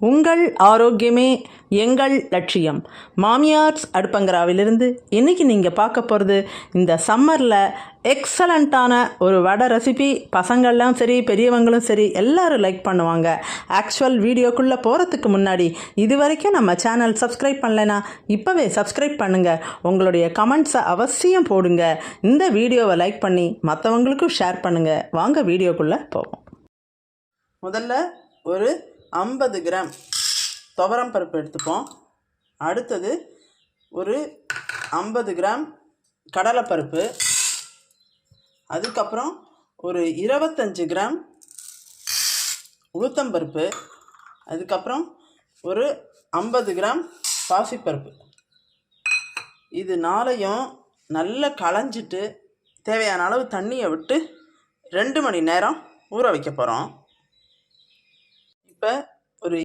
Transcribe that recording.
உங்கள் ஆரோக்கியமே எங்கள் லட்சியம். மாமியார்ஸ் அடுப்பங்கராவிலிருந்து இன்றைக்கி நீங்கள் பார்க்க போகிறது இந்த சம்மரில் எக்ஸலண்ட்டான ஒரு வடை ரெசிபி. பசங்கள்லாம் சரி, பெரியவங்களும் சரி, எல்லோரும் லைக் பண்ணுவாங்க. ஆக்சுவல் வீடியோக்குள்ளே போகிறதுக்கு முன்னாடி இது வரைக்கும் நம்ம சேனல் சப்ஸ்கிரைப் பண்ணலைன்னா இப்போவே சப்ஸ்கிரைப் பண்ணுங்கள். உங்களுடைய கமெண்ட்ஸை அவசியம் போடுங்க. இந்த வீடியோவை லைக் பண்ணி மற்றவங்களுக்கும் ஷேர் பண்ணுங்கள். வாங்க வீடியோக்குள்ளே போவோம். முதல்ல ஒரு 50 கிராம் துவரம் பருப்பு எடுத்துப்போம். அடுத்தது ஒரு 50 கிராம் கடலைப்பருப்பு. அதுக்கப்புறம் ஒரு 25 கிராம் உளுத்தம்பருப்பு. அதுக்கப்புறம் ஒரு 50 கிராம் பாசிப்பருப்பு. இது நாளையும் நல்லா களைஞ்சிட்டு தேவையான அளவு தண்ணியை விட்டு 2 மணி நேரம் ஊற வைக்க போகிறோம். இப்போ